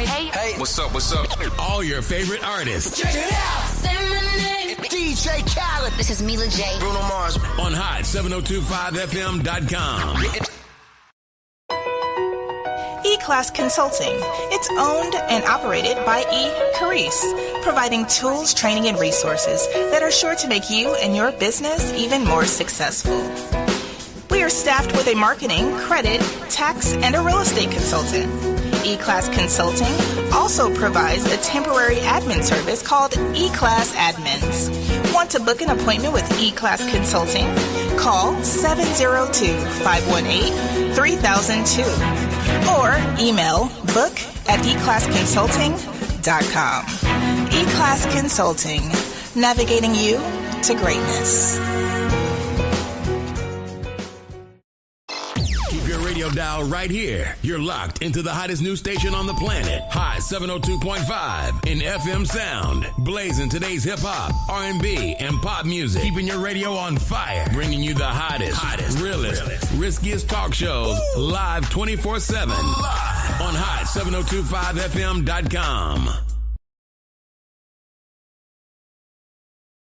Hey, what's up? All your favorite artists. Check it out. Say my name. DJ Khaled. This is Mila J. Bruno Mars. On hot7025fm.com. E-Class Consulting. It's owned and operated by Carice, providing tools, training, and resources that are sure to make you and your business even more successful. We are staffed with a marketing, credit, tax, and a real estate consultant. E-Class Consulting also provides a temporary admin service called E-Class Admins. Want to book an appointment with E-Class Consulting? Call 702-518-3002 or email book@eclassconsulting.com. E-Class Consulting, navigating you to greatness. Radio dial right here. You're locked into the hottest news station on the planet. Hot 702.5 in FM sound. Blazing today's hip hop, R&B, and pop music. Keeping your radio on fire. Bringing you the hottest, realest, riskiest talk shows live 24/7 on hot7025fm.com.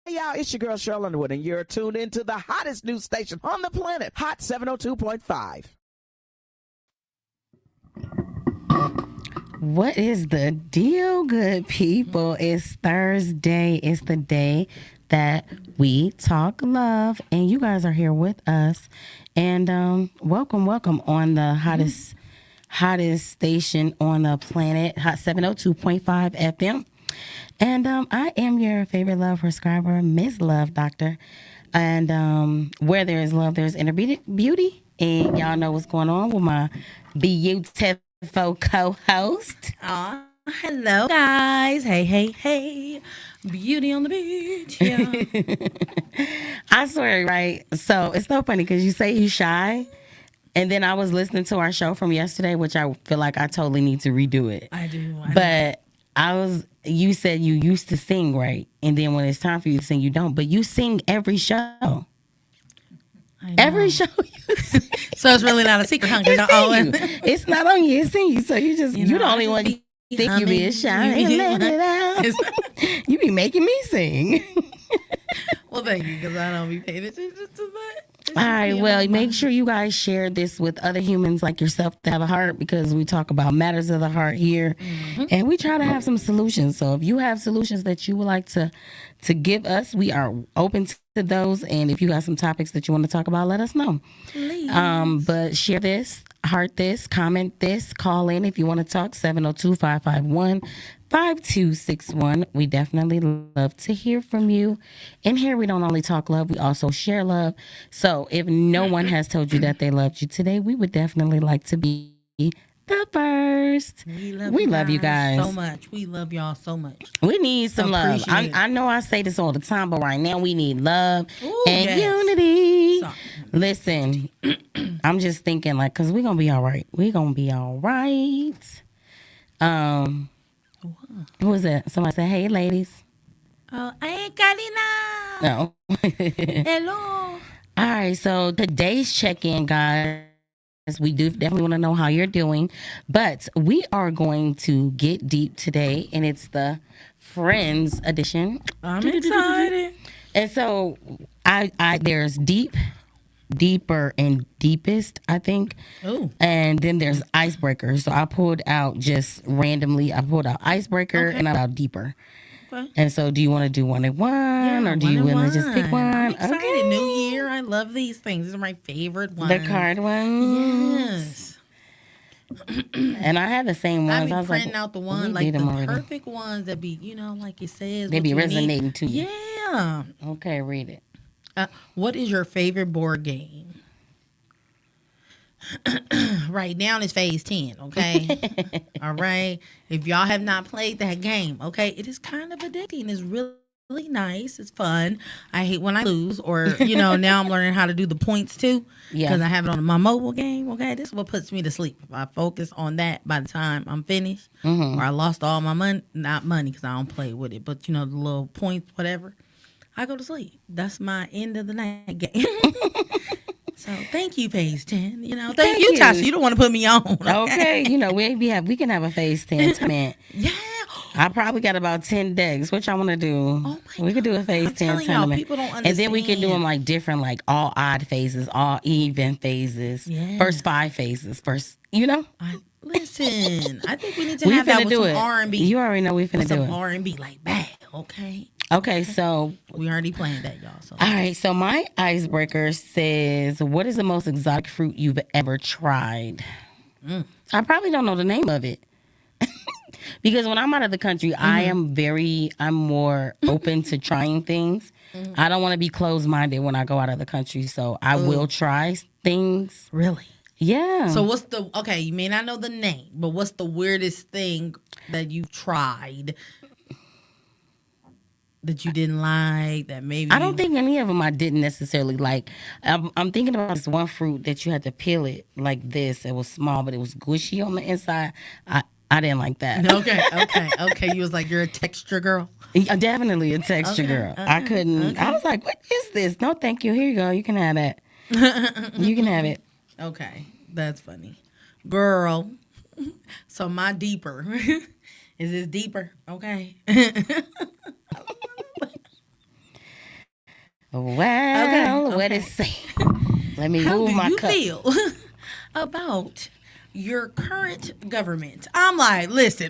Hey y'all, it's your girl Cheryl Underwood, and you're tuned into the hottest news station on the planet, Hot 702.5. What is the deal, good people? It's Thursday. It's the day that we talk love, and you guys are here with us. And welcome on the hottest station on the planet, Hot 702.5 FM. And I am your favorite love prescriber, Mizz Love Doctor. And where there is love, there's inner beauty. And y'all know what's going on with my beautiful co-host. Aw, hello guys. Hey. Beauty on the beach. Yeah. I swear, right? So it's so funny because you say you shy. And then I was listening to our show from yesterday, which I feel like I totally need to redo it. I do. You said you used to sing, right? And then when it's time for you to sing, you don't. But you sing every show. Every show you sing. So it's really not a secret, huh? It's not on you, it's in you. So you the only one think you be shy. You be making me sing. Well, thank you, because I don't be paying attention to that. All right, well, make sure you guys share this with other humans like yourself that have a heart, because we talk about matters of the heart here, and we try to have some solutions. So if you have solutions that you would like to give us, we are open to those. And if you got some topics that you want to talk about, let us know. Please. But share this, heart this, comment this, call in if you want to talk, 702-551-5261. We definitely love to hear from you. And here we don't only talk love, we also share love. So if no one has told you that they loved you today, we would definitely like to be the first. We love you guys so much. We love y'all so much. We need some love. I know I say this all the time, but right now we need love and unity. So, listen, I'm just thinking, like, because we're going to be all right. We're going to be all right. Who was that? Somebody said, hey, ladies. Oh, hey, Karina. No. Hello. All right, so today's check-in, guys. We do definitely want to know how you're doing, but we are going to get deep today, and it's the Friends edition. I'm excited. And so I there's deep, deeper, and deepest, I think. Ooh. And then there's icebreaker. So I pulled out just randomly. I pulled out icebreaker and I pulled out deeper. Okay. And so, do you want to do one and one, or do you want to just pick one? I'm excited. Okay. New year. I love these things. These are my favorite ones. The card Yes. ones. And I had the same ones. I was be printing like, out the ones, like the perfect ones that be, like it says. They be resonating to you. Yeah. Okay, read it. What is your favorite board game? Right now it's phase 10, okay? All right. If y'all have not played that game, okay, it is kind of addicting. It's really nice. It's fun. I hate when I lose, or, now I'm learning how to do the points too. Yeah. Because I have it on my mobile game, okay? This is what puts me to sleep. If I focus on that by the time I'm finished, or I lost all my money, not money because I don't play with it, but, the little points, whatever, I go to sleep. That's my end of the night game. So thank you, Phase 10. Thank Thank you, you. Tasha. You don't want to put me on. Okay, we can have a phase 10 comment. Yeah. I probably got about 10 decks. What y'all want to do? Oh my we could do a God. phase I'm 10 telling y'all, tournament. people don't And then we can do them understand. like different, like all odd phases, all even phases, Yeah. first 5 phases, first, Listen, I think we need to We have that finna with do some it. R&B. You already know we finna do Some it. R&B, like, bang, okay? Okay, so We already planned that, y'all. So all right, so my icebreaker says, what is the most exotic fruit you've ever tried? I probably don't know the name of it. Because when I'm out of the country, I'm more open to trying things. I don't want to be closed-minded when I go out of the country, so I will try things. Really? Yeah. So what's okay, you may not know the name, but what's the weirdest thing that you tried that you didn't like, that maybe I don't think any of them I didn't necessarily like. I'm thinking about this one fruit that you had to peel it like this. It was small, but it was squishy on the inside. I didn't like that. Okay. You was like, you're a texture girl. Definitely a texture girl. I couldn't. I was like, what is this? No, thank you. Here you go. You can have that. You can have it. Okay, that's funny. Girl, so my deeper, is this deeper? Okay. Well, what it say? Let me How move do my you cup. feel about your current government? I'm like, listen.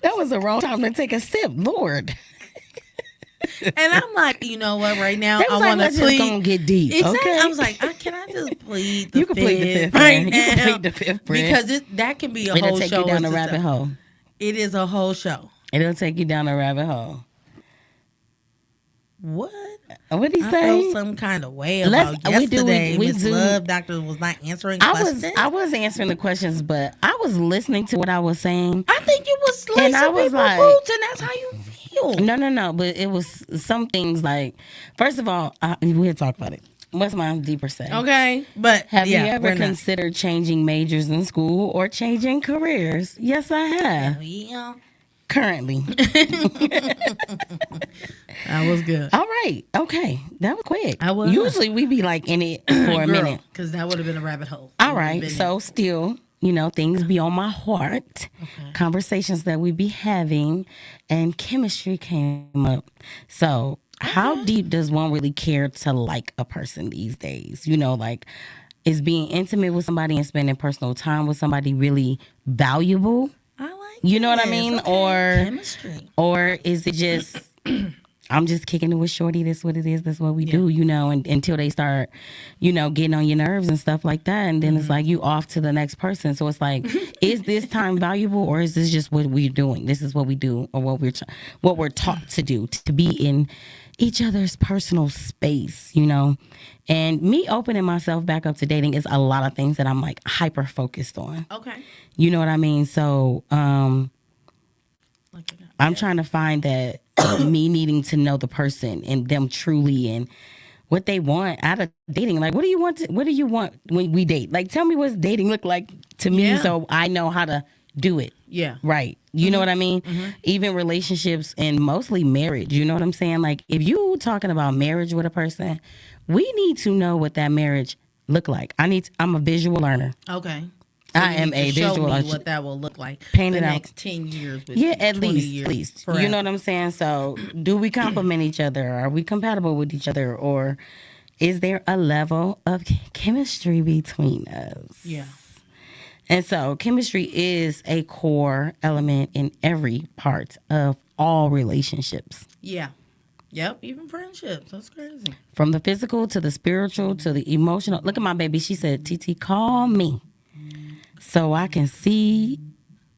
That was the wrong time to take a sip, Lord. And I'm like, you know what? Right now, That was I like, want to let's just plead. gonna get deep. Exactly. Okay. I was like, can I just plead the You can fifth plead the fifth, right friend. now? You can plead the fifth, friend. Because that can be a It'll whole take show. you down in a rabbit itself. hole. It is a whole show. It'll take you down a rabbit hole. What? What did he I say? felt some kind of way about we do- yesterday. we Miss do- Love Doctor was not answering I questions. was answering the questions, but I was listening to what I was saying. I think you was And slicing I was people's like- boots, and that's how you feel. No, but it was some things like, first of all, we'll talk about it. What's my deeper say? Okay, but Have yeah, you ever we're not. considered changing majors in school or changing careers? Yes, I have. Yeah, Currently. that was good. All right. Okay. That was quick. I was. Usually we be like in it for a minute. Because that would have been a rabbit hole. All It would've right. been So still, things be on my heart. Conversations that we be having, and chemistry came up. So how deep does one really care to like a person these days? Like, is being intimate with somebody and spending personal time with somebody really valuable? I like You know what I this. mean? Okay. Chemistry. Or is it just I'm just kicking it with shorty, that's what it is, that's what we do, and until they start, getting on your nerves and stuff like that. And then it's like you off to the next person. So it's like, is this time valuable, or is this just what we're doing? This is what we do, or what we're taught to do, to be in each other's personal space, And me opening myself back up to dating is a lot of things that I'm like hyper focused on. Okay. You know what I mean? So I'm trying to find that me needing to know the person and them truly and what they want out of dating. Like, what do you want when we date? Like, tell me what's dating look like to me, Yeah. so I know how to do it. Yeah. Right. You know what I mean? Even relationships and mostly marriage. You know what I'm saying? Like, if you talking about marriage with a person, we need to know what that marriage look like. I'm a visual learner. Okay. I you am need a to show visual me artist. what that will look like Paint the it out. next 10 years with Yeah, you, at 20 least. years. You know what I'm saying? So, do we complement each other? Are we compatible with each other? Or is there a level of chemistry between us? Yeah. And so, chemistry is a core element in every part of all relationships. Yeah. Yep. Even friendships. That's crazy. From the physical to the spiritual to the emotional. Look at my baby. She said, TT, call me so I can see.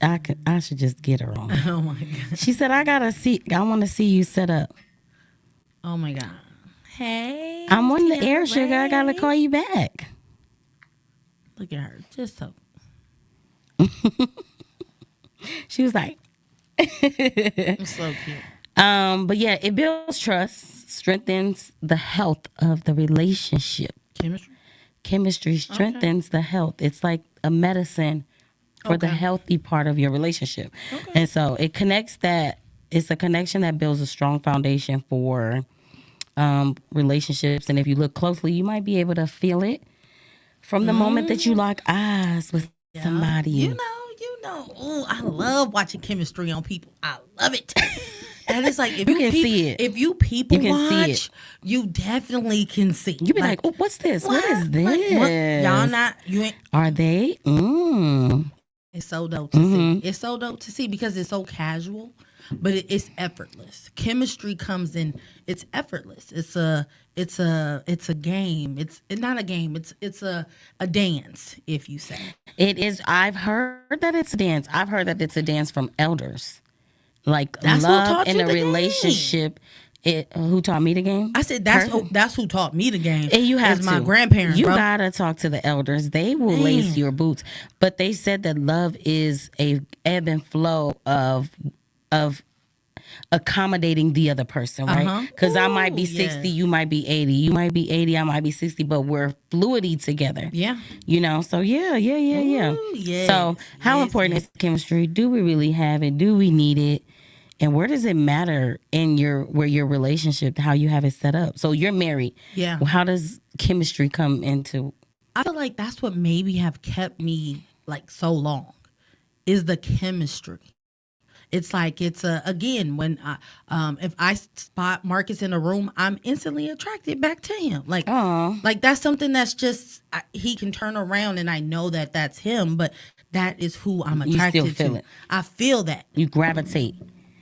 I should just get her on. Oh my God. She said, I want to see you set up. Oh my God. Hey. I'm on the Tina air, sugar. I got to Ray. call you back. Look at her. Just so. She was like, It's so cute. but yeah, it builds trust, strengthens the health of the relationship. Chemistry. Chemistry strengthens the health. It's like a medicine for the Okay. healthy part of your relationship. Okay. And so it connects that. It's a connection that builds a strong foundation for relationships, and if you look closely, you might be able to feel it from the moment that you lock eyes with somebody. You know. Ooh, I love watching chemistry on people. I love it. That is like if you can see it. If you people you can watch, see it. you definitely can see. You be like, oh, what's this? What is this? What? Y'all not? You ain't. Are they? It's so dope to see. It's so dope to see because it's so casual, but it's effortless. Chemistry comes in. It's effortless. It's a game. It's not a game. It's a dance, if you say. It is. I've heard that it's a dance. I've heard that it's a dance from elders. Like that's love in a relationship. Who taught me the game? I said that's who taught me the game. And you have my grandparents. You gotta talk to the elders. They will lace your boots. But they said that love is a ebb and flow of accommodating the other person, right? Because I might be 60, you might be 80. You might be 80, I might be 60, but we're fluidity together. Yeah. You know, so yeah. Ooh, yes, so how important is chemistry? Do we really have it? Do we need it? And where does it matter in your relationship, how you have it set up? So you're married. Yeah. How does chemistry come into? I feel like that's what maybe have kept me like so long is the chemistry. It's like again when if I spot Marcus in a room, I'm instantly attracted back to him. Like that's something that's just he can turn around and I know that that's him, but that is who I'm attracted you still feel to. It. I feel that you gravitate.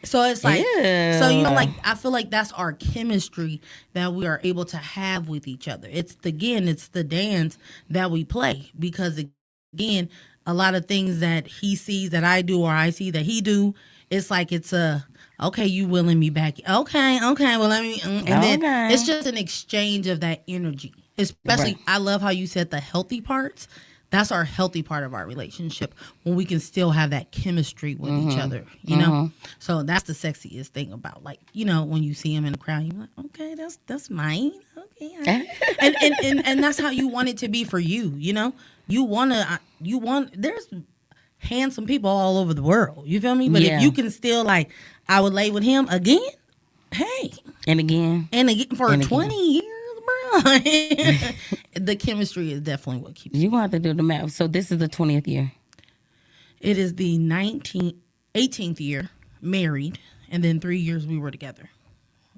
So it's like, so you know, like I feel like that's our chemistry that we are able to have with each other. It's the dance that we play because again, a lot of things that he sees that I do or I see that he do, it's like okay, you willing me back. Okay, well let me, and then it's just an exchange of that energy. Especially, I love how you said the healthy parts. That's our healthy part of our relationship when we can still have that chemistry with each other, you know? So that's the sexiest thing about, like, you know, when you see him in the crowd, you're like, okay, that's mine. Okay. And that's how you want it to be for you, you know? There's handsome people all over the world, you feel me? But if you can still, like, I would lay with him again, hey. And again. For 20 years. The chemistry is definitely what keeps you. Gonna have to do the math. So this is the 20th year. It is the 18th year married, and then 3 years we were together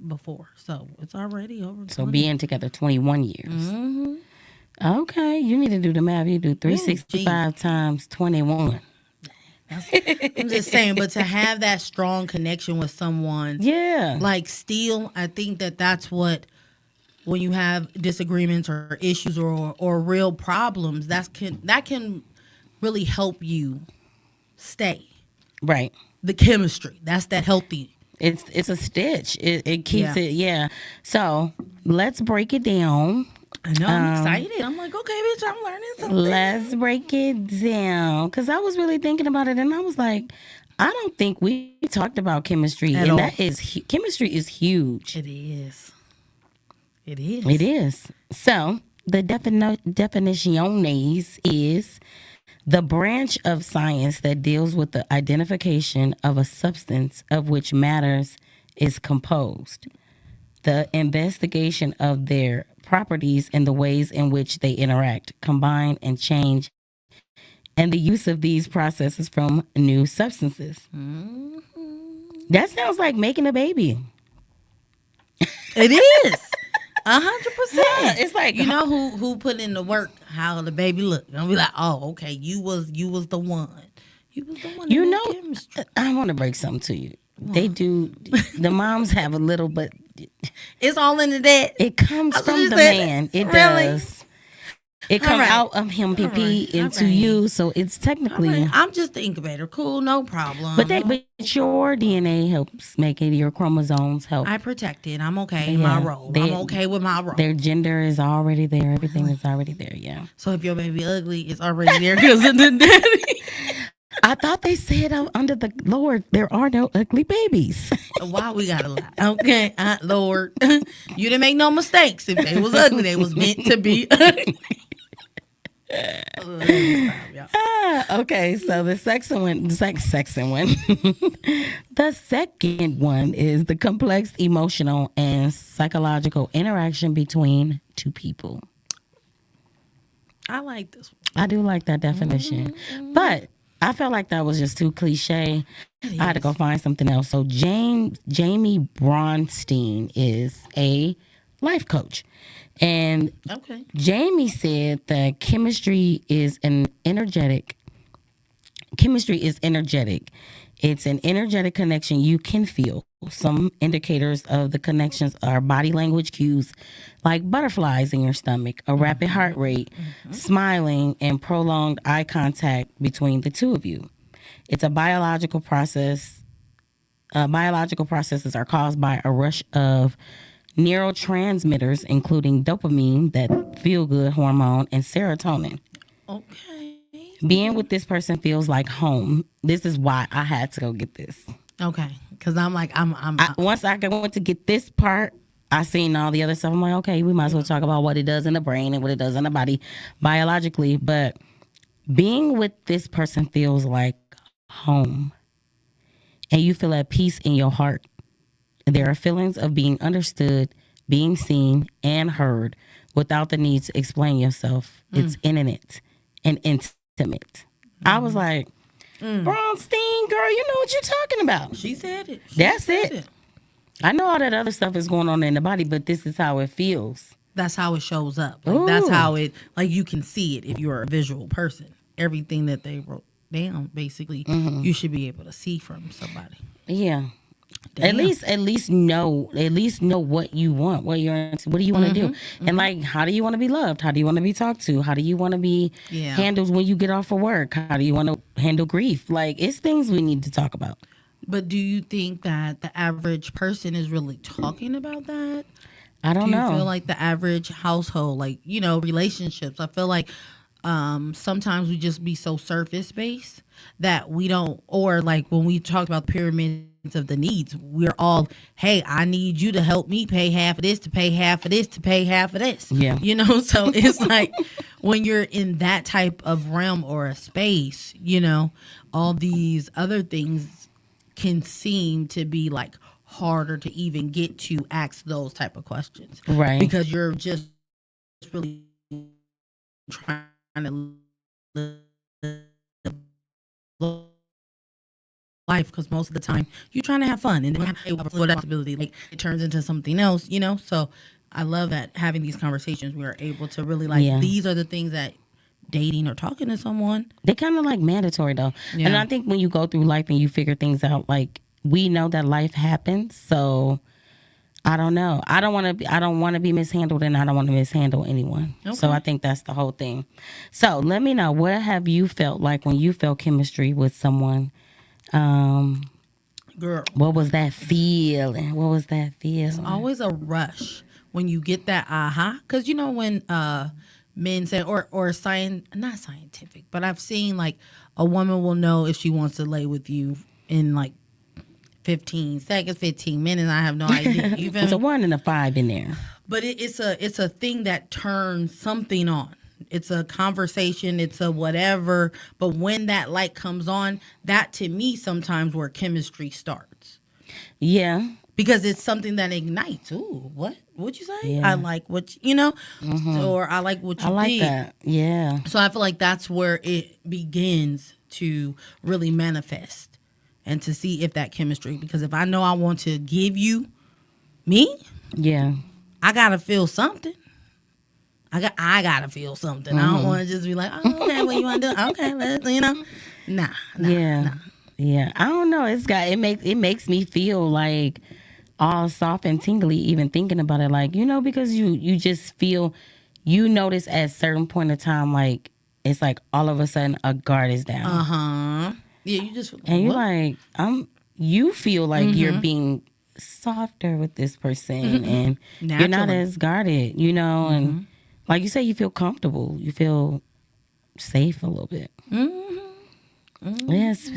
before. So it's already over 20. So being together 21 years. Mm-hmm. Okay, you need to do the math. You do 365 times 21. I'm just saying, but to have that strong connection with someone, like still, I think that's what. When you have disagreements or issues or real problems, that can really help you stay. Right. The chemistry. That's that healthy. It's a stitch. It keeps it. Yeah. So let's break it down. I know. I'm excited. I'm like, okay, bitch, I'm learning something. Let's break it down. Because I was really thinking about it, and I was like, I don't think we talked about chemistry. At all. That is chemistry is huge. It is. It is. It is. So the definitiones is the branch of science that deals with the identification of a substance of which matters is composed, the investigation of their properties and the ways in which they interact, combine, and change, and the use of these processes from new substances. Mm-hmm. That sounds like making a baby. It is. 100%. It's like, you know who put in the work, how the baby look. I'll be like, oh, okay, you was the one. You was the one. You know, I want to break something to you. They do. The moms have a little, but it's all in the dad. It comes from the man. It does. It comes out of him into you, so it's technically. I'm just the incubator. Cool, no problem. But your DNA helps make it. Your chromosomes help. I protect it. I'm okay in my role. I'm okay with my role. Their gender is already there. Everything is already there. Yeah. So if your baby ugly, it's already there because of the daddy. I thought they said under the Lord there are no ugly babies. Why we gotta lie? Okay, Lord, you didn't make no mistakes. If they was ugly, they was meant to be ugly. Okay, so the second one, the second one is the complex emotional and psychological interaction between two people. I like this one. I do like that definition, but I felt like that was just too cliche. I had to go find something else. So Jamie Bronstein is a life coach. And Jamie said that chemistry is energetic. It's an energetic connection you can feel. Some indicators of the connections are body language cues like butterflies in your stomach, a rapid heart rate, smiling, and prolonged eye contact between the two of you. It's a biological process. Biological processes are caused by a rush of neurotransmitters, including dopamine, that feel-good hormone, and serotonin. Okay. Being with this person feels like home. This is why I had to go get this. Okay, because I'm like, once I went to get this part, I seen all the other stuff. I'm like, okay, we might as well talk about what it does in the brain and what it does in the body biologically. But being with this person feels like home, and you feel at peace in your heart. There are feelings of being understood, being seen, and heard without the need to explain yourself. It's intimate and intimate. I was like, Bronstein, girl, you know what you're talking about. She said it. That's it. I know all that other stuff is going on in the body, but this is how it feels. That's how it shows up. Like, that's how it, like, you can see it if you're a visual person. Everything that they wrote down, basically, you should be able to see from somebody. Yeah. Damn. At least know what you want, what do you want to do, and like, how do you want to be loved? How do you want to be talked to? How do you want to be handled when you get off of work? How do you want to handle grief? Like, it's things we need to talk about. But do you think that the average person is really talking about that? I don't know. Do you feel like the average household, like, you know, relationships? I feel like sometimes we just be so surface based that we don't, or like when we talked about pyramids of the needs, we're all, hey, I need you to help me pay half of this, to pay half of this, to pay half of this. Yeah. You know, so it's like when you're in that type of realm or a space, you know, all these other things can seem to be like harder to even get to ask those type of questions. Right. Because you're just really trying to live life, because most of the time you're trying to have fun, and then responsibility, like, it turns into something else, you know. So I love that having these conversations, we are able to really like, these are the things that dating or talking to someone, they kind of like mandatory though. And I think when you go through life and you figure things out, like, we know that life happens, so I don't know. I don't want to be mishandled, and I don't want to mishandle anyone. Okay. So I think that's the whole thing. So let me know, what have you felt like when you felt chemistry with someone? Girl, what was that feeling? It's always a rush when you get that because you know when men say, or not scientific, but I've seen like a woman will know if she wants to lay with you in like 15 seconds, 15 minutes. I have no idea. You feel It's me? a 1 and a 5 in there. But it's a thing that turns something on. It's a conversation. It's a whatever. But when that light comes on, that to me sometimes where chemistry starts. Yeah. Because it's something that ignites. Ooh, what'd you say? Yeah. I like what you know, or I like what you did. I like that. Yeah. So I feel like that's where it begins to really manifest, and to see if that chemistry. Because if I know I want to give you me, I gotta feel something. I gotta feel something. I don't want to just be like, oh, okay, what you want to do? Okay, let's, you know, nah. Yeah. I don't know. It makes me feel like all soft and tingly even thinking about it. Like, you know, because you just feel, you notice at a certain point in time, like, it's like all of a sudden a guard is down. Yeah, you just, and you're like, you feel like you're being softer with this person, and you're not as guarded, you know, and like you say, you feel comfortable, you feel safe a little bit. Yes,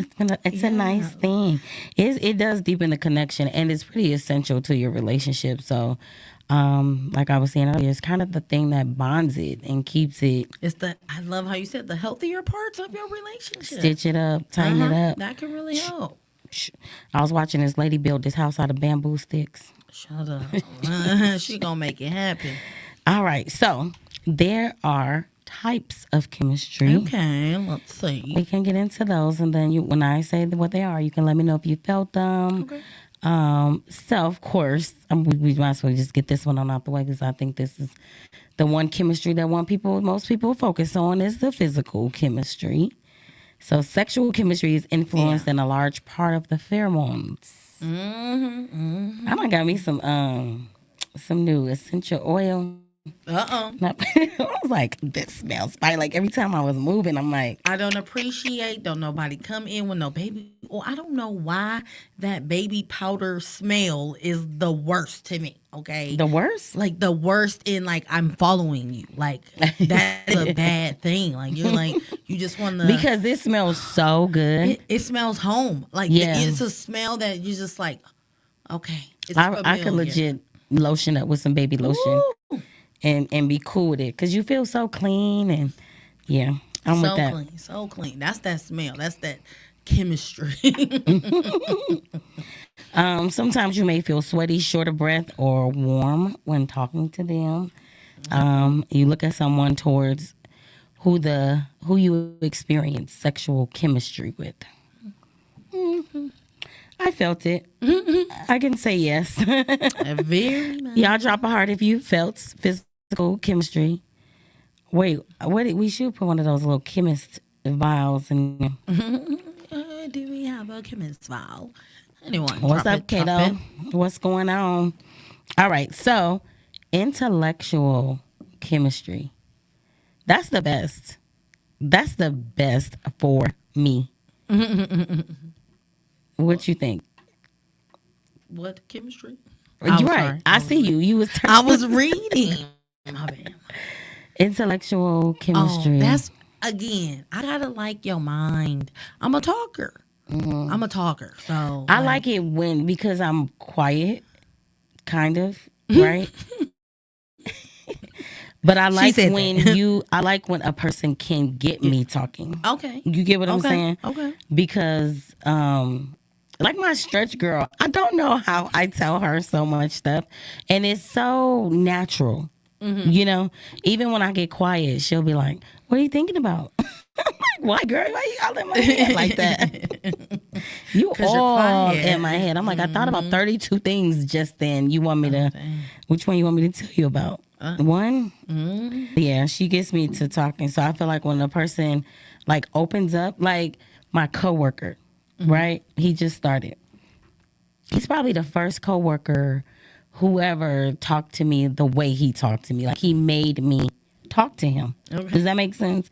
it's a nice thing. It does deepen the connection, and it's pretty essential to your relationship. So Like I was saying earlier, it's kind of the thing that bonds it and keeps it. I love how you said the healthier parts of your relationship. Stitch it up, tighten it up. That can really help. I was watching this lady build this house out of bamboo sticks. Shut up. She gonna make it happen. All right, so there are types of chemistry. Okay, let's see. We can get into those, and then when I say what they are, you can let me know if you felt them. Okay. So of course, we might as well just get this one on out the way because I think this is the one chemistry that most people focus on is the physical chemistry. So sexual chemistry is influenced in a large part of the pheromones. I done got me some new essential oil. I was like, this smells fine. Like every time I was moving, I'm like, I don't nobody come in with no baby. Well, I don't know why that baby powder smell is the worst to me. Okay, the worst, like the worst in like I'm following you. Like that's a bad thing. Like you're like you just want to because this smells so good. It smells home. Like it's a smell that you just like. Okay, I could legit lotion up with some baby lotion. Woo! And be cool with it because you feel so clean and I'm with that. So clean. That's that smell. That's that chemistry. Sometimes you may feel sweaty, short of breath, or warm when talking to them. You look at someone towards who you experience sexual chemistry with. Mm-hmm. I felt it. I can say yes. Very nice. Y'all drop a heart if you felt physical chemistry. Wait, we should put one of those little chemist vials in there. Do we have a chemist vial? Anyone? What's up, Kato? What's going on? All right, so intellectual chemistry. That's the best. That's the best for me. What you think? What chemistry? You're right. Sorry. I see you. You was. I was reading. My bad. Intellectual chemistry. That's again. I gotta like your mind. I'm a talker. Mm-hmm. I'm a talker. So I like it because I'm quiet, kind of right. But I like when a person can get me talking. Okay. You get what I'm saying? Okay. Because like my stretch girl, I don't know how I tell her so much stuff. And it's so natural. Mm-hmm. You know, even when I get quiet, she'll be like, what are you thinking about? I'm like, why, girl? Why you all in my head like that? You all in my head. I'm like, I thought about 32 things just then. You want me to, which one you want me to tell you about? One? Mm-hmm. Yeah, she gets me to talking. So I feel like when a person like opens up, like my coworker, right? He just started. He's probably the first coworker whoever talked to me the way he talked to me. Like he made me talk to him. Okay. Does that make sense?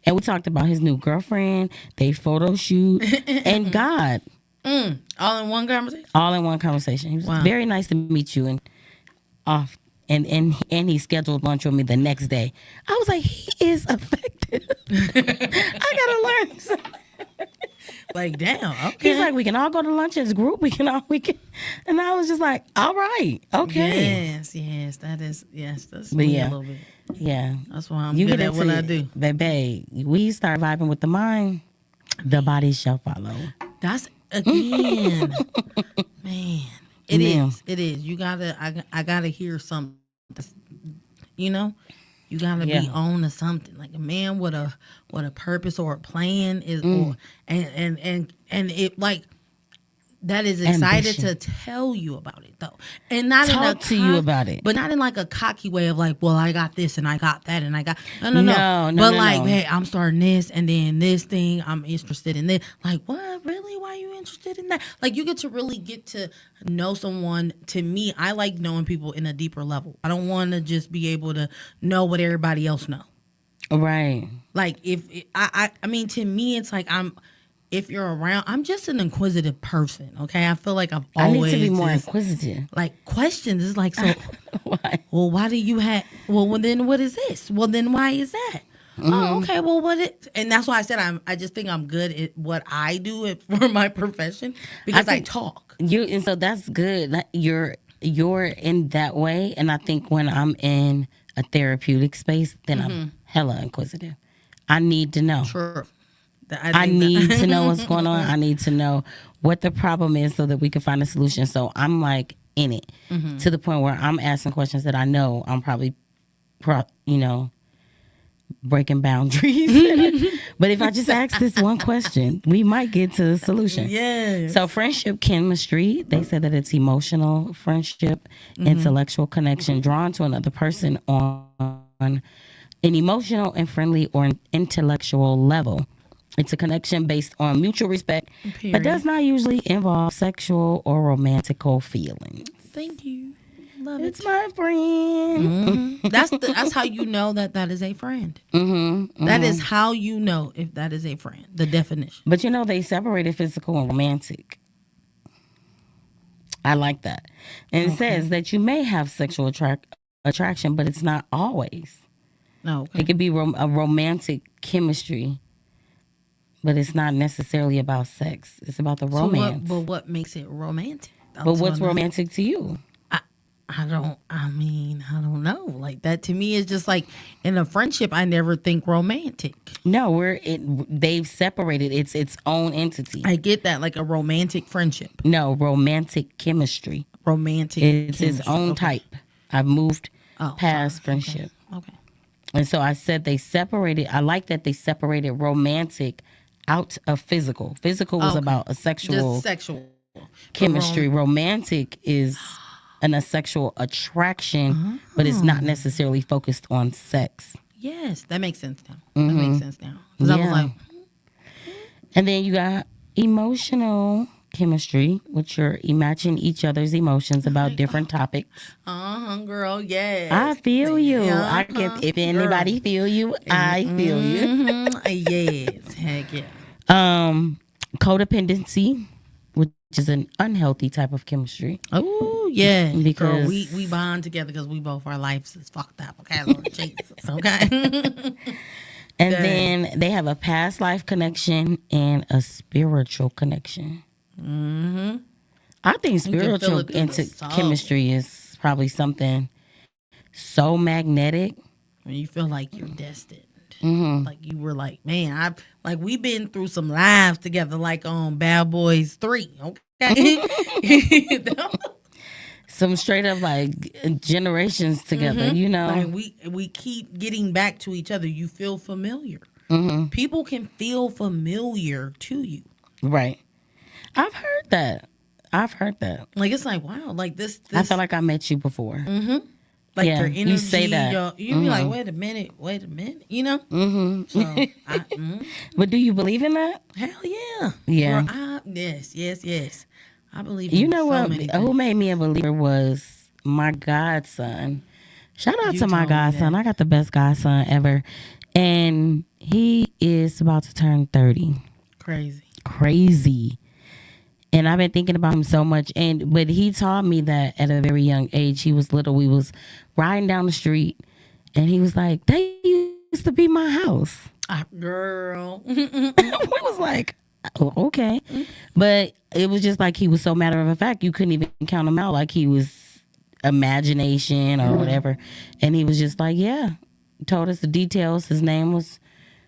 And we talked about his new girlfriend, they photo shoot, and God. All in one conversation? All in one conversation. He was very nice to meet you and off. And he scheduled lunch with me the next day. I was like, he is effective. I gotta learn something. Like, damn, okay. He's like, we can all go to lunch as a group. We can. And I was just like, all right, okay. Yes, that's me a little bit. Yeah. That's why I'm good at what I do. Baby, we start vibing with the mind, the body shall follow. That's, again, man, it is. You gotta, I gotta hear something, you know? You gotta be on to something. Like a man with a purpose or a plan is, and it like that is excited to tell you about it though, and not talk to you about it, but not in like a cocky way of like, well, I got this and I got that and I got no. But like, hey, I'm starting this and then this thing. I'm interested in this. Like, what? Really? Why are you interested in that? Like, you get to know someone. To me, I like knowing people in a deeper level. I don't want to just be able to know what everybody else know. Right. Like I mean, to me, it's like if you're around, I'm just an inquisitive person, okay? I feel like I need to be more inquisitive. Like, questions is like, so, why? Well, why do you have, well, then what is this? Well, then why is that? Mm-hmm. Oh, okay, well, and that's why I said I just think I'm good at what I do for my profession because I talk. And so that's good. You're you're in that way, and I think when I'm in a therapeutic space, then I'm hella inquisitive. I need to know. Sure. I need to know what's going on. I need to know what the problem is so that we can find a solution. So I'm like in it to the point where I'm asking questions that I know I'm probably, breaking boundaries. But if I just ask this one question, we might get to the solution. Yeah. So friendship chemistry, they said that it's emotional friendship, intellectual connection, drawn to another person on an emotional and friendly or an intellectual level. It's a connection based on mutual respect, but does not usually involve sexual or romantical feelings. Thank you. Love it. It's my friend. That's how you know that is a friend. That is how you know if that is a friend. The definition. But they separated physical and romantic. I like that. And it says that you may have sexual attraction, but it's not always. No. It could be a romantic chemistry, but it's not necessarily about sex. It's about the romance. But what makes it romantic? But what's romantic to you? I don't know. Like that to me is just like in a friendship, I never think romantic. No, they've separated. It's its own entity. I get that, like a romantic friendship. No, romantic chemistry. Romantic. It's chemistry. its own type. I've moved past friendship. Okay. And so I said they separated. I like that they separated romantic out of physical. Physical was about a sexual, just sexual chemistry. Romantic is a sexual attraction, but it's not necessarily focused on sex. Yes, that makes sense now. That makes sense now. Because I was like, and then you got emotional chemistry, which you're matching each other's emotions about different topics. Girl, yes. I feel you. Yeah, If anybody feel you, I feel you. Yes, heck yeah. Codependency, which is an unhealthy type of chemistry. Oh yeah, because girl, we bond together because we both our lives is fucked up. Okay, Lord Jesus. Okay. And then they have a past life connection and a spiritual connection. I think spiritual into chemistry is probably something so magnetic. When you feel like you're destined. Like you were like, man, we've been through some lives together, like on Bad Boys 3. Okay. Some straight up like generations together, Like we keep getting back to each other. You feel familiar. People can feel familiar to you. Right. I've heard that. Like it's like, wow, like this I feel like I met you before. like their energy. You say that. You be like, wait a minute, So, but do you believe in that? hell yeah. Yeah. Girl, yes. I believe You in know so what? many Who things. made me a believer was my godson. Shout out You to my told me godson. that. I got the best godson ever. And he is about to turn 30. Crazy. And I've been thinking about him so much. But he taught me that at a very young age. He was little. We was riding down the street. And he was like, that used to be my house. Girl. We was like, oh, okay. But it was just like he was so matter of fact. You couldn't even count him out like he was imagination or whatever. And he was just like, yeah. Told us the details. His name was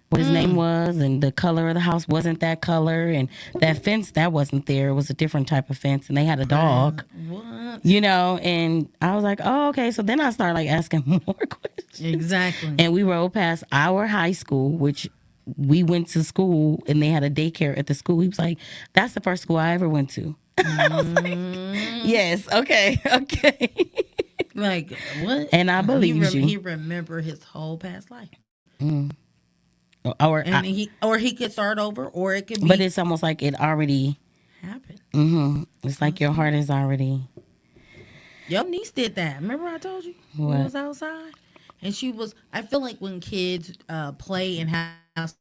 what his name was, and the color of the house wasn't that color, and that fence that wasn't there. It was a different type of fence, and they had a dog. What? And I was like, oh, okay. So then I started like asking more questions. Exactly. And we rode past our high school, which we went to school, and they had a daycare at the school. He was like, that's the first school I ever went to. I was like, yes, okay. Like what? And I believe you. He remember his whole past life. Or he could start over, or it could be. But it's almost like it already happened. It's like your heart is already. Your niece did that. Remember I told you? What? She was outside, and she was. I feel like when kids play and have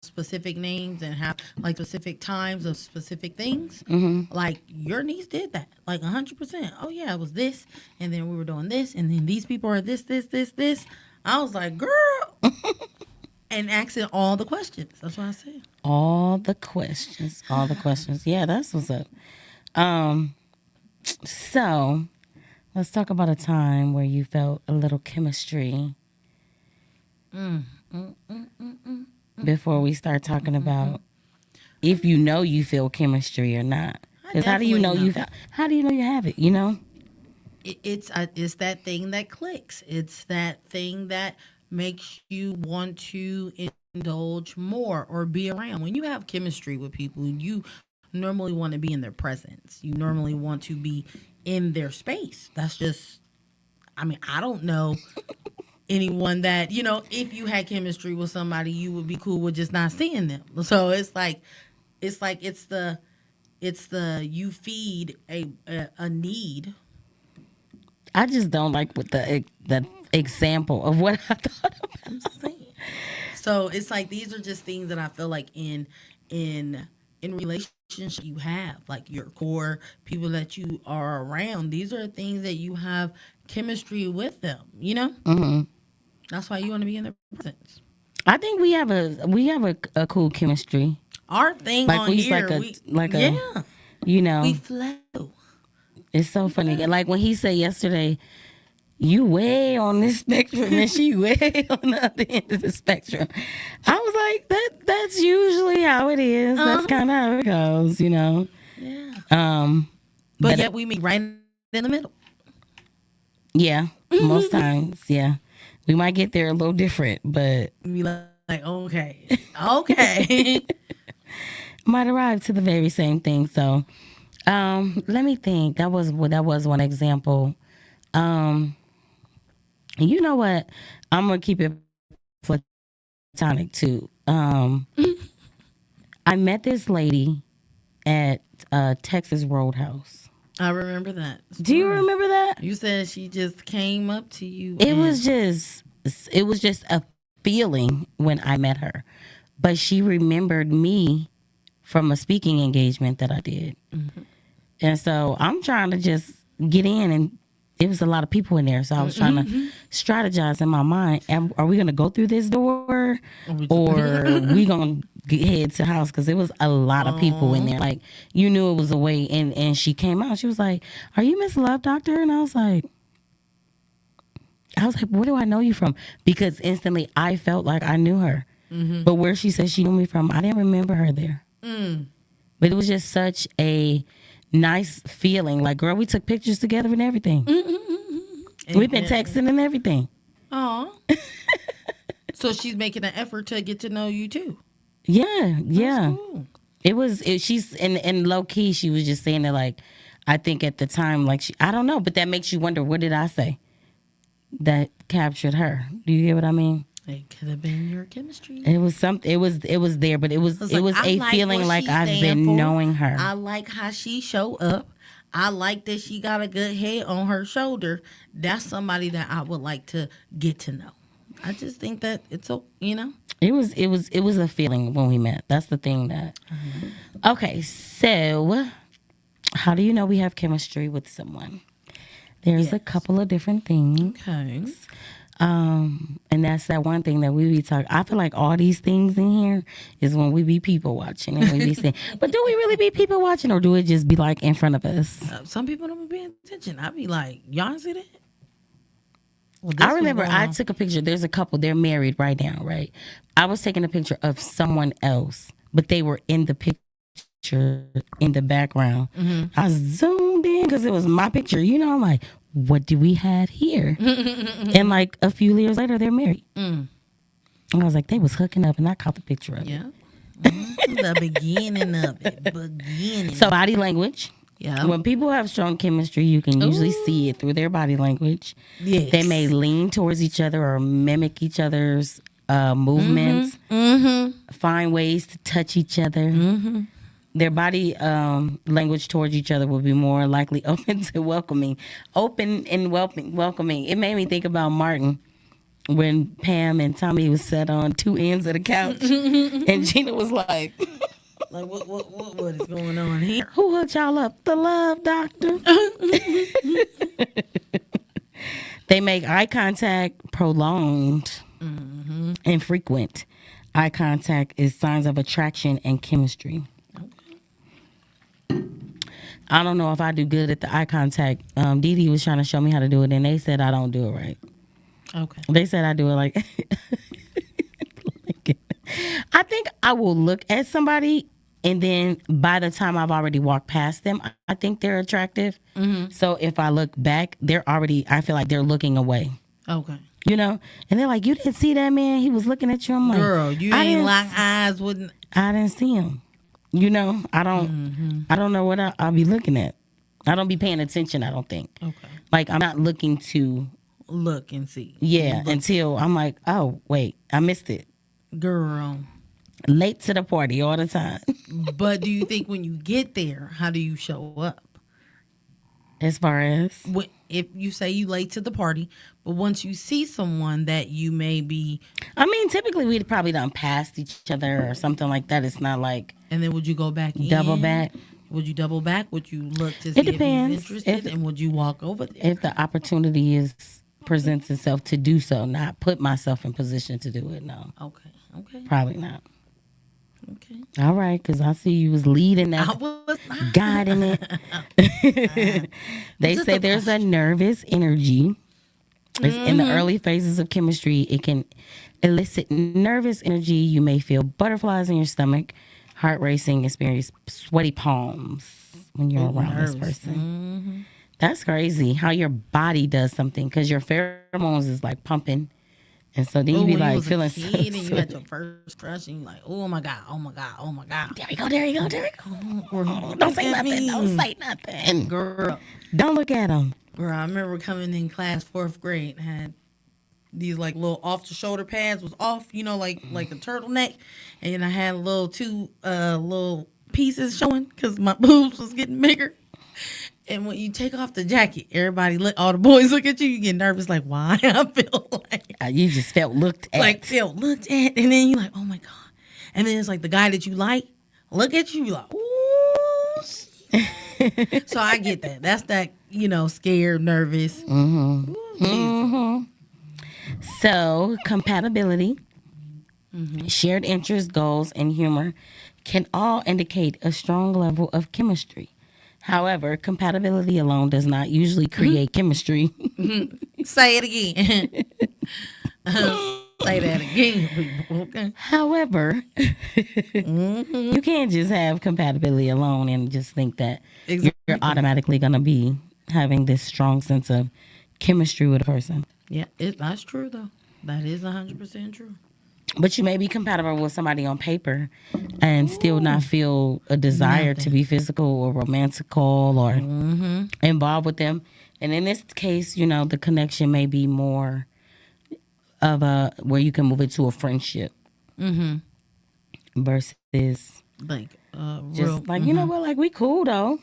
specific names and have like specific times of specific things, like your niece did that, like 100%. Oh yeah, it was this, and then we were doing this, and then these people are this. I was like, girl. And asking all the questions. That's what I said. All the questions. Yeah, that's what's up. So Let's talk about a time where you felt a little chemistry. Before we start talking about if you know you feel chemistry or not. Because how do you know how do you know you have it? You know, It's that thing that clicks. It's that thing that makes you want to indulge more or be around. When you have chemistry with people, you normally want to be in their presence. You normally want to be in their space. That's just, I mean, I don't know anyone that, if you had chemistry with somebody, you would be cool with just not seeing them. So it's the you feed a need. I just don't like with the example of what I thought about. I'm just saying. So it's like these are just things that I feel like in relationship you have, like your core people that you are around. These are things that you have chemistry with them. Mm-hmm. That's why you want to be in their presence. I think we have a cool chemistry. Our thing like on here, we flow. It's so funny. Like when he said yesterday, you way on this spectrum and she way on the other end of the spectrum. I was like, that's usually how it is. That's kind of how it goes, Yeah. But but yet we meet right in the middle. Yeah, most times, yeah. We might get there a little different, but We like okay. might arrive to the very same thing. So, let me think. That was one example. You know what? I'm gonna keep it platonic too. I met this lady at Texas Roadhouse. I remember that. Do you remember that? You said she just came up to you. It was just a feeling when I met her, but she remembered me from a speaking engagement that I did. Mm-hmm. And so I'm trying to just get in, and it was a lot of people in there. So I was trying to strategize in my mind. Are we going to go through this door, or we going to head to the house? Because there was a lot of people in there. Like, you knew it was a way. And she came out. She was like, "Are you Miss Love Doctor?" And I was like, where do I know you from? Because instantly I felt like I knew her. Mm-hmm. But where she said she knew me from, I didn't remember her there. But it was just such a nice feeling. Like, girl, we took pictures together and everything. We've been texting and everything. Oh. So she's making an effort to get to know you too. Yeah. That's cool. She's in low key, she was just saying that, like, I think at the time, like, I don't know, but that makes you wonder, what did I say that captured her? Do you get what I mean? It could have been your chemistry. It was something. It was there, but it was a feeling like I've been knowing her. I like how she show up. I like that she got a good head on her shoulder. That's somebody that I would like to get to know. I just think that it's It was a feeling when we met. That's the thing that. Okay, so how do you know we have chemistry with someone? There's a couple of different things. Okay. And that's that one thing that we be talking. I feel like all these things in here is when we be people watching and we be saying, but do we really be people watching, or do it just be like in front of us? Some people don't be paying attention. I be like, y'all see that? Well, I remember I took a picture. There's a couple. They're married right now, right? I was taking a picture of someone else, but they were in the picture in the background. Mm-hmm. I zoomed in because it was my picture. I'm like, what do we have here? And like a few years later, they're married. And I was like, they was hooking up, and I caught the picture of it. Yeah. The beginning of it. So body language. Yeah. When people have strong chemistry, you can usually see it through their body language. Yes. They may lean towards each other or mimic each other's movements. Find ways to touch each other. Their body language towards each other will be more likely open to welcoming. It made me think about Martin when Pam and Tommy was sat on two ends of the couch, and Gina was like, what is going on here? Who hooked y'all up? The Love Doctor. They make eye contact prolonged and frequent. Eye contact is signs of attraction and chemistry. I don't know if I do good at the eye contact. Dee Dee was trying to show me how to do it, and they said I don't do it right. Okay. They said I do it like. I think I will look at somebody, and then by the time I've already walked past them, I think they're attractive. Mm-hmm. So if I look back, I feel like they're looking away. Okay. You know? And they're like, you didn't see that man? He was looking at you. I'm like, girl, you ain't lock eyes with. I didn't see him. You know? I don't know what I'll be looking at. I don't be paying attention, I don't think. Okay. Like, I'm not looking to look and see. Yeah, until I'm like, oh, wait, I missed it. Girl. Late to the party all the time. But do you think when you get there, how do you show up? As far as? If you say you late to the party, but once you see someone that you may be... I mean, typically we'd probably done past each other or something like that. It's not like... And then would you go back in? Double back? Would you double back? Would you look to see if he's interested? And would you walk over there? If the opportunity presents itself to do so, not put myself in position to do it, no. Okay. Probably not. Okay. All right, because I see you was leading that, guiding it. They say there's a nervous energy. In the early phases of chemistry, it can elicit nervous energy. You may feel butterflies in your stomach, heart racing, experience sweaty palms when you're around this person. Mm-hmm. That's crazy how your body does something because your pheromones is like pumping. And so then you be like feeling so and you had your first crush and you're like, oh my God. There you go. Don't say nothing. Girl. Don't look at him. Girl, I remember coming in class 4th grade, had these like little off the shoulder pads was off, you know, like a turtleneck. And I had two little pieces showing because my boobs was getting bigger. And when you take off the jacket, all the boys look at you. You get nervous, like, why? I feel like you just felt looked at, and then you're like, oh my God. And then it's like the guy that you like, look at you, you're like, ooh. So I get that. That's that, scared, nervous. Mm-hmm. Mm-hmm. So compatibility, shared interests, goals, and humor can all indicate a strong level of chemistry. However, compatibility alone does not usually create chemistry. Say it again. Say that again, people. Okay. However, you can't just have compatibility alone and just think that you're automatically going to be having this strong sense of chemistry with a person. Yeah, that's true, though. That is 100% true. But you may be compatible with somebody on paper and still not feel a desire to be physical or romantical or involved with them. And in this case, the connection may be more of where you can move it to a friendship versus like just real, like you know what, like we cool though.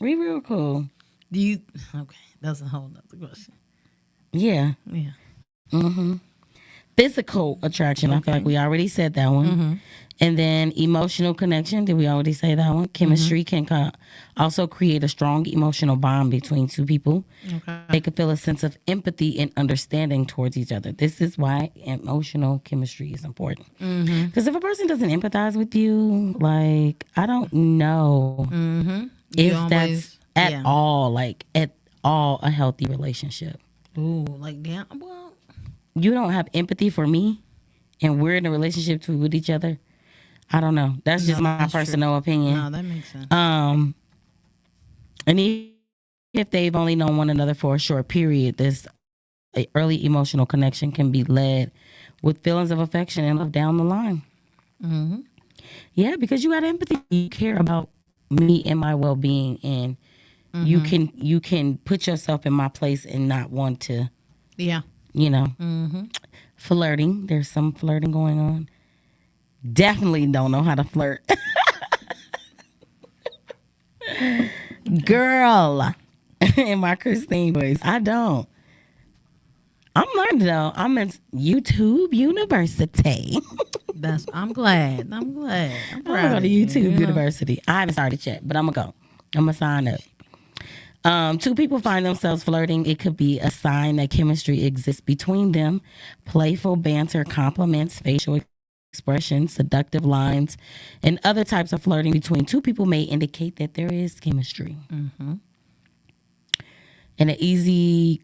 We real cool. Do you? Okay, that's a whole nother question. Yeah. Physical attraction. Okay. I feel like we already said that one. And then emotional connection. Did we already say that one? Chemistry can also create a strong emotional bond between two people. Okay. They can feel a sense of empathy and understanding towards each other. This is why emotional chemistry is important. Because if a person doesn't empathize with you, like, I don't know if that's at all a healthy relationship. Ooh, like, damn, well. You don't have empathy for me and we're in a relationship with each other. I don't know. That's just my personal opinion. No, that makes sense. And if they've only known one another for a short period, this early emotional connection can be led with feelings of affection and love down the line. Yeah, because you got empathy. You care about me and my well-being, and you can put yourself in my place and not want to. Yeah. Flirting. There's some flirting going on. Definitely don't know how to flirt. Girl, in my Christine voice, I don't. I'm learning though. I'm in YouTube University. I'm glad. I'm proud. I'm gonna go to YouTube University. I haven't started yet, but I'm gonna go. I'm gonna sign up. Two people find themselves flirting. It could be a sign that chemistry exists between them. Playful banter, compliments, facial expressions, seductive lines, and other types of flirting between two people may indicate that there is chemistry. Mm-hmm. And an easy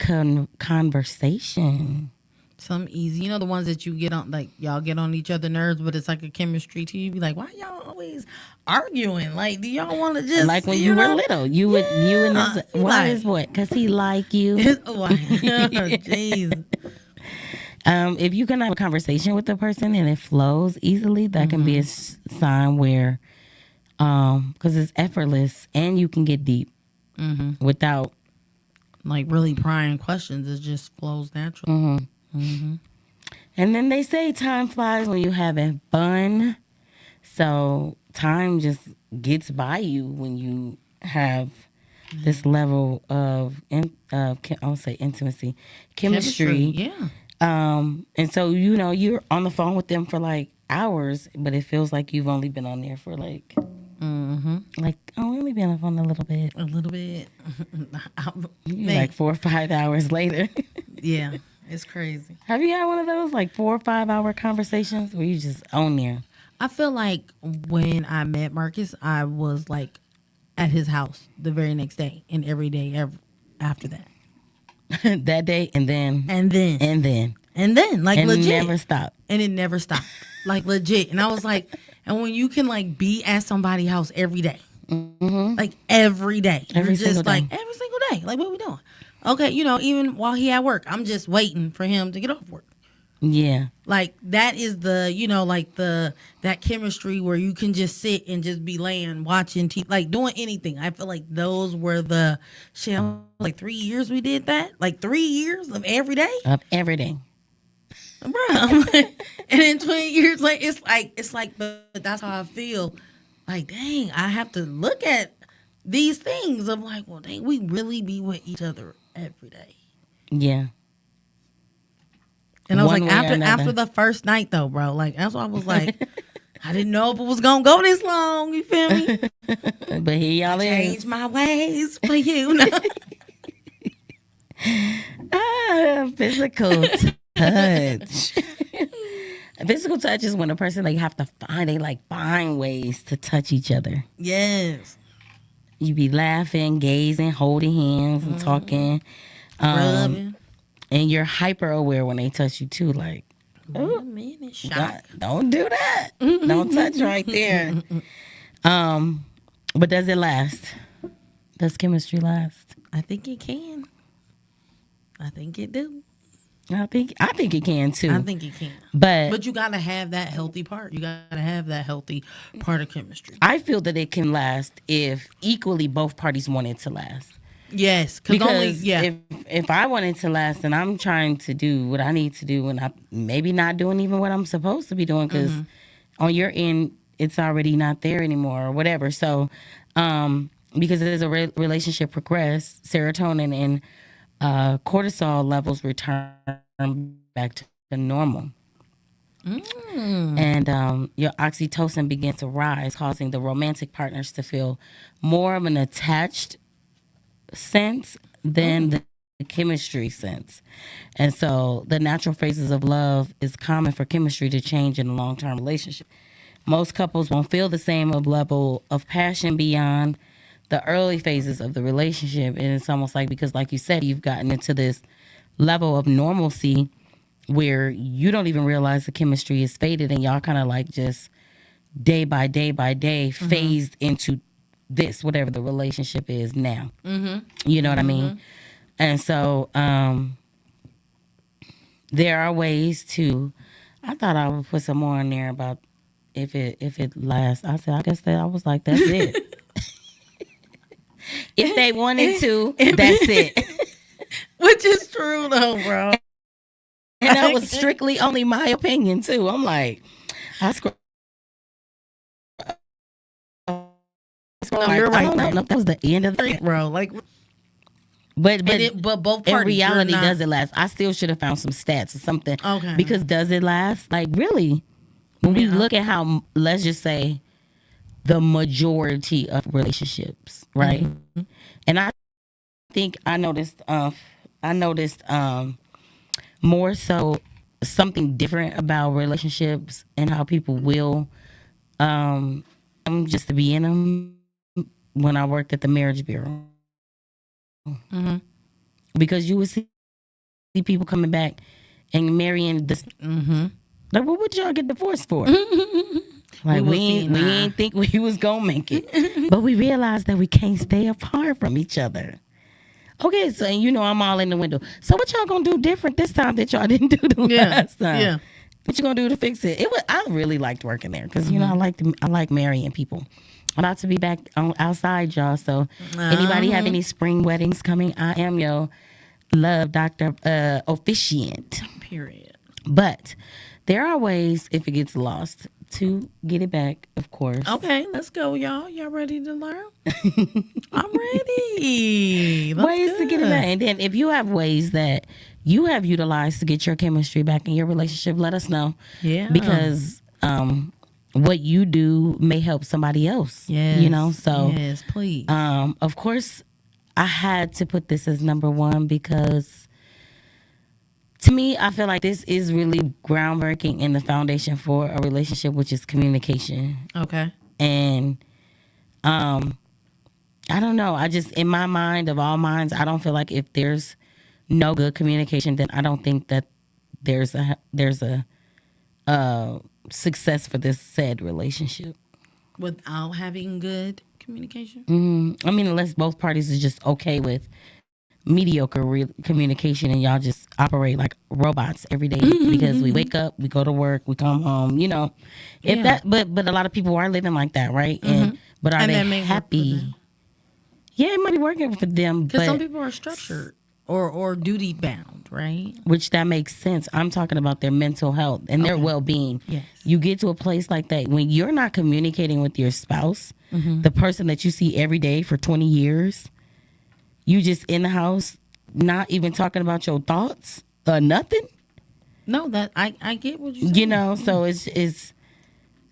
conversation. Some easy, the ones that you get on, like y'all get on each other's nerves, but it's like a chemistry too. You be like, why y'all always arguing? Like, do y'all want to just like when you were little? You and this, why is what? Because he like you. Jeez. If you can have a conversation with the person and it flows easily, that can be a sign where, because it's effortless and you can get deep without like really prying questions. It just flows naturally. And then they say time flies when you're having fun. So time just gets by you when you have this level of, I'll say intimacy, chemistry. Yeah. And so, you're on the phone with them for like hours, but it feels like you've only been on there for like, we only been on the phone a little bit. Like 4 or 5 hours later. Yeah. It's crazy. Have you had one of those like 4 or 5 hour conversations where you just on there? I feel like when I met Marcus, I was like at his house the very next day and every day after that. That day and then. Like and legit. Never stopped. And it never stopped. Like legit. And I was like, and when you can like be at somebody's house every day, like every day, every you're just like day. every single day, like what we doing? Okay, even while he at work, I'm just waiting for him to get off work. Yeah. Like that is the, like that chemistry where you can just sit and just be laying, watching TV, like doing anything. I feel like those were the shit. Like 3 years we did that. Like 3 years of every day. Bro. And then 20 years later, it's like, but that's how I feel. Like, dang, I have to look at these things of like, well, dang, we really be with each other every day. Yeah. And I was like, after the first night though, bro, like that's why I was like, I didn't know if it was gonna go this long. You feel me? But here y'all change my ways for you. Physical touch. Physical touch is when a person have to find ways to touch each other. Yes. You be laughing, gazing, holding hands, and talking. Rubbing. And you're hyper aware when they touch you too. Like, wait a minute, shot. Don't do that. Don't touch right there. But does it last? Does chemistry last? I think it can. I think it do. I think it can too. I think it can. But you gotta have that healthy part. You gotta have that healthy part of chemistry. I feel that it can last if equally both parties want it to last. Yes, because if I want it to last and I'm trying to do what I need to do and I maybe not doing even what I'm supposed to be doing because on your end it's already not there anymore or whatever. So because as a relationship progress, serotonin and cortisol levels return back to normal. And your oxytocin begins to rise, causing the romantic partners to feel more of an attached sense than the chemistry sense. And so the natural phases of love is common for chemistry to change in a long-term relationship. Most couples won't feel the same level of passion beyond the early phases of the relationship. And it's almost like, because like you said, you've gotten into this level of normalcy where you don't even realize the chemistry is faded and y'all kind of like just day by day by day phased into this, whatever the relationship is now. You know what I mean? And so there are ways to, I thought I would put some more in there about if it lasts. I said, I guess that I was like, that's it. If they wanted to, that's it. Which is true though, bro. And that was strictly only my opinion too. I'm like, you're right. No, that was the end of the bro. Like, but both parties, in reality, does it last? I still should have found some stats or something. Okay. Because does it last? Like really, when we look at how, let's just say, the majority of relationships, right? And I think I noticed more so something different about relationships and how people will just to be in them when I worked at the marriage bureau. Mm-hmm. Because you would see people coming back and marrying this. Mm-hmm. Like, what would y'all get divorced for? We Like, will we see ain't think we was gonna make it. But we realized that we can't stay apart from each other. Okay, so and I'm all in the window. So what y'all gonna do different this time that y'all didn't do the last time? Yeah. What you gonna do to fix it? I really liked working there because I like marrying people. I'm about to be back outside, y'all. So anybody have any spring weddings coming? I am your love doctor officiant. Period. But there are ways if it gets lost to get it back, of course. Okay, let's go, y'all. Y'all ready to learn? I'm ready. Ways to get it back. And then if you have ways that you have utilized to get your chemistry back in your relationship, let us know. Yeah. Because what you do may help somebody else. Yes. So yes, please. of course I had to put this as number one because to me, I feel like this is really groundbreaking in the foundation for a relationship, which is communication. Okay. And I don't know. I just, in my mind, of all minds, I don't feel like if there's no good communication, then I don't think that there's a success for this said relationship. Without having good communication? I mean, unless both parties are just okay with mediocre communication and y'all just operate like robots every day because we wake up, we go to work, we come home, if that, but a lot of people are living like that, right? But are they happy? Yeah, it might be working for them, because some people are structured or duty bound, right? Which that makes sense. I'm talking about their mental health and their well-being. Yes. You get to a place like that when you're not communicating with your spouse, the person that you see every day for 20 years. You just in the house, not even talking about your thoughts or nothing. No, that I get what you're saying. So it's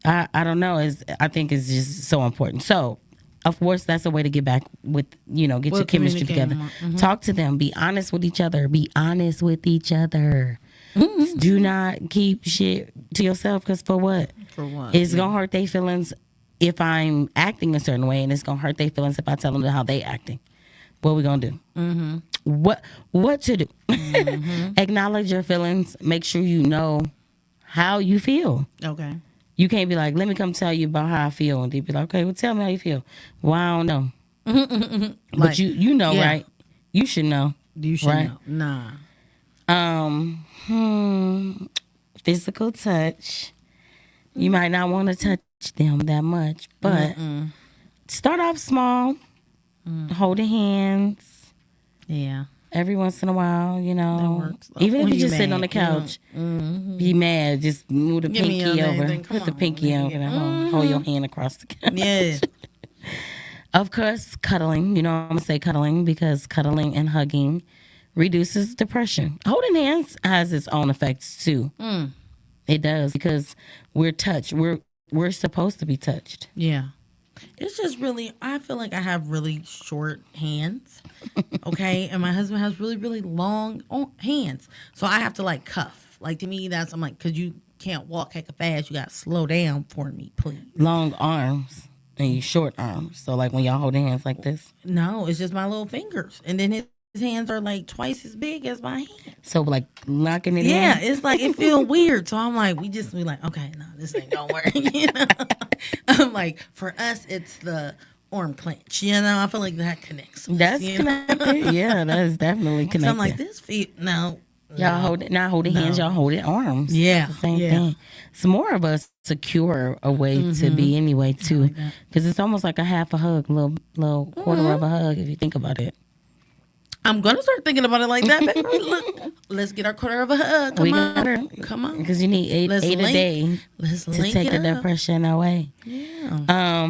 I don't know. I think it's just so important. So, of course, that's a way to get back with, get your chemistry together. Talk to them. Be honest with each other. Be honest with each other. Do not keep shit to yourself because for what? For what? It's going to hurt their feelings if I'm acting a certain way, and it's going to hurt their feelings if I tell them how they acting. What we gonna do? What to do? Acknowledge your feelings. Make sure you know how you feel. Okay. You can't be like, let me come tell you about how I feel, and they be like, okay, well, tell me how you feel. Well, I don't know. But you know, right? You should know. You should know. Nah. Physical touch. You might not want to touch them that much, but start off small. Holding hands. Yeah. Every once in a while, That works. Even if When you're just sitting mad, on the couch, be mad. Just move the pinky over. Put the pinky over. Hold your hand across the couch. Yeah. Of course, cuddling. I'm going to say cuddling because cuddling and hugging reduces depression. Holding hands has its own effects too. It does because we're touched. We're supposed to be touched. Yeah. It's just really, I feel like I have really short hands, okay? And my husband has really, really long hands. So I have to like cuff. Like to me, I'm like, because you can't walk heck fast. You got to slow down for me, please. Long arms and you short arms. So like when y'all holding hands like this? No, it's just my little fingers. And then his hands are like twice as big as my hands. So like locking it in? Yeah, it's like, it feels weird. So I'm like, we like, okay, no, this ain't gonna work. I'm like, for us, it's the arm clench. I feel like that connects. That's connected. Yeah, that's definitely connected. So I'm like, this feet, no. Y'all hold it, not holding hands, y'all holding arms. Yeah. It's the same thing. So more of us secure a way to be anyway, too. Because it's almost like a half a hug, little quarter of a hug, if you think about it. I'm going to start thinking about it like that, baby. Look, let's get our quarter of a hug. Come on. Because you need eight a day to take the depression away. Yeah.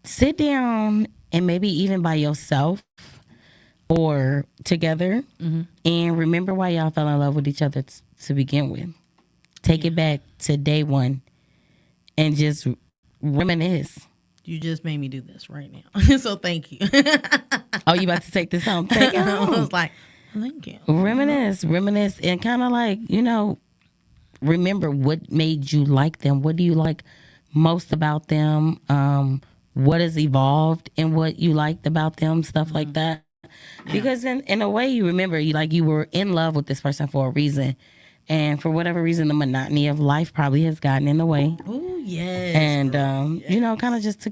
Sit down and maybe even by yourself or together and remember why y'all fell in love with each other to begin with. Take it back to day one and just reminisce. You just made me do this right now. So thank you. Oh, you about to take this home? Take it home. I was like, Thank you. Reminisce, and kind of like, remember what made you like them. What do you like most about them? What has evolved and what you liked about them, stuff like that. Because in a way, you remember, you were in love with this person for a reason. And for whatever reason, the monotony of life probably has gotten in the way. Oh, yes. And, kind of just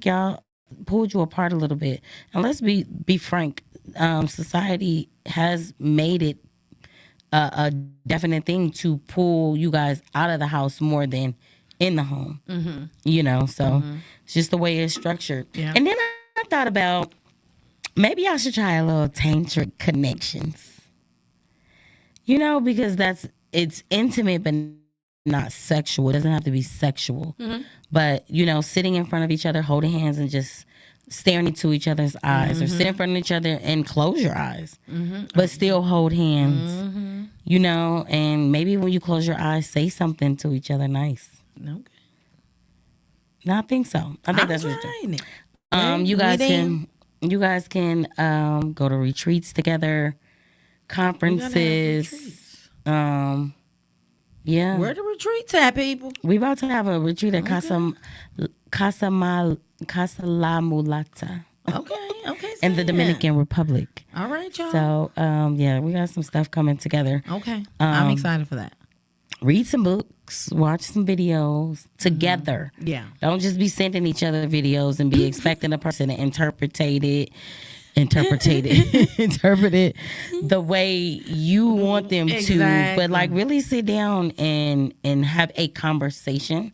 pulled you apart a little bit. And let's be frank, society has made it a definite thing to pull you guys out of the house more than in the home. So it's just the way it's structured. Yeah. And then I thought about maybe I should try a little tantric connections. Because it's intimate but not sexual. It doesn't have to be sexual. But, sitting in front of each other, holding hands and just staring into each other's eyes, or sit in front of each other and close your eyes, but still hold hands, and maybe when you close your eyes, say something to each other nice. Okay. No, I think so. I think that's what you're doing. You guys can go to retreats together, conferences. Yeah. Where the retreats at, people? We about to have a retreat at Casa La Mulata. Okay. In the Dominican Republic. All right, y'all. So, we got some stuff coming together. Okay. I'm excited for that. Read some books, watch some videos together. Yeah. Don't just be sending each other videos and be expecting a person to interpret it the way you want them to. But really sit down and have a conversation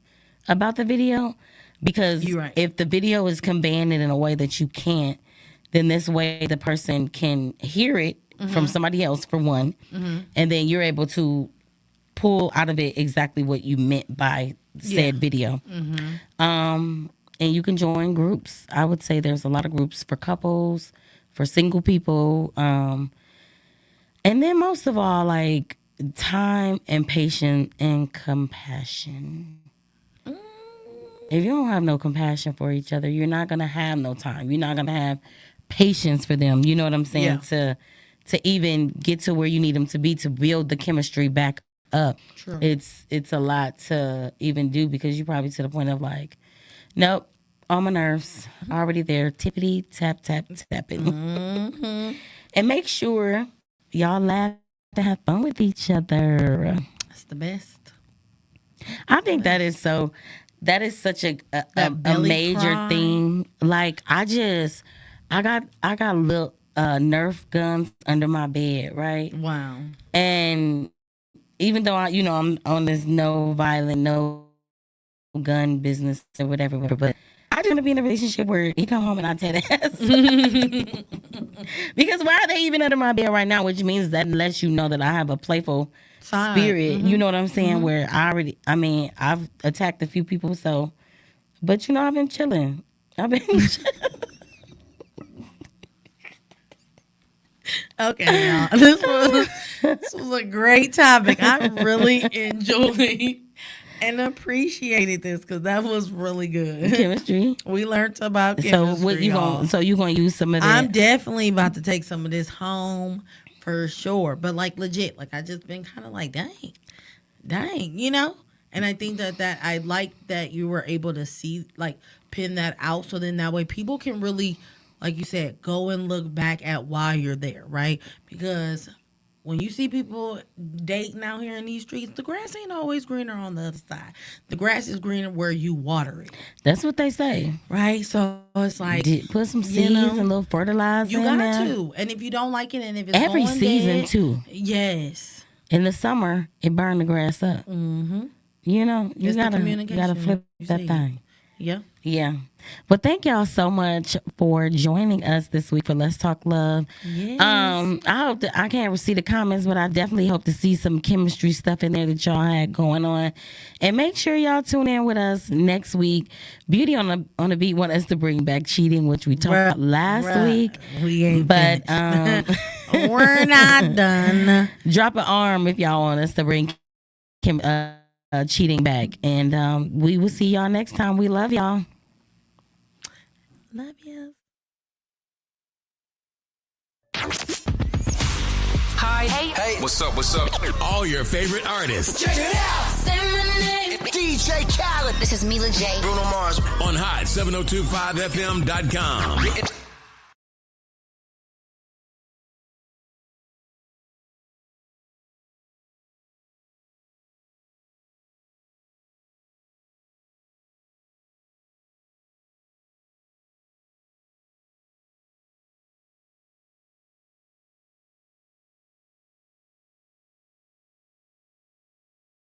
about the video. Because if the video is conveying it in a way that you can't, then this way the person can hear it from somebody else, for one, and then you're able to pull out of it exactly what you meant by said video. And you can join groups. I would say there's a lot of groups for couples, for single people, and then most of all, time and patience and compassion. If you don't have no compassion for each other, you're not going to have no time. You're not going to have patience for them. You know what I'm saying? Yeah. To even get to where you need them to be, to build the chemistry back up. True. It's a lot to even do, because you're probably to the point of nope, on my nerves, already there, tippity tap tap tapping. And make sure y'all laugh and have fun with each other. That's the best. I think that is so. That is such a major thing. I got little Nerf guns under my bed, right? Wow. And even though I'm on this no violent, no gun business or whatever, but I just want to be in a relationship where he come home and I tear the ass. Because why are they even under my bed right now? Which means that lets you know that I have a playful spirit. You know what I'm saying? Where I've attacked a few people, but I've been chilling. Okay, y'all. This was a great topic. I really enjoyed and appreciated this, because that was really good. Chemistry. We learned about chemistry. So what you gonna use some of that? I'm definitely about to take some of this home for sure. But legit, I just been kind of dang, And I think that I like that you were able to see, pin that out, so then that way people can really, like you said, go and look back at why you're there, right? Because when you see people dating out here in these streets, the grass ain't always greener on the other side. The grass is greener where you water it. That's what they say. Right? So it's put some seeds and a little fertilizer in there. You got to. And if you don't like it, and if it's every going season dead, too. Yes. In the summer, it burned the grass up. Mm-hmm. You gotta flip that thing. Yeah. Yeah. But thank y'all so much for joining us this week for Let's Talk Love. Yes. I hope that I can't see the comments, but I definitely hope to see some chemistry stuff in there that y'all had going on. And make sure y'all tune in with us next week. Beauty on the Beat want us to bring back cheating, which we talked about last week. We ain't but we're not done. Drop an arm if y'all want us to bring cheating back. And we will see y'all next time. We love y'all. Love you. Hi. Hey. What's up? All your favorite artists. Check it out. Say my name. DJ Khaled. This is Mila J. Bruno Mars. On hot 7025fm.com.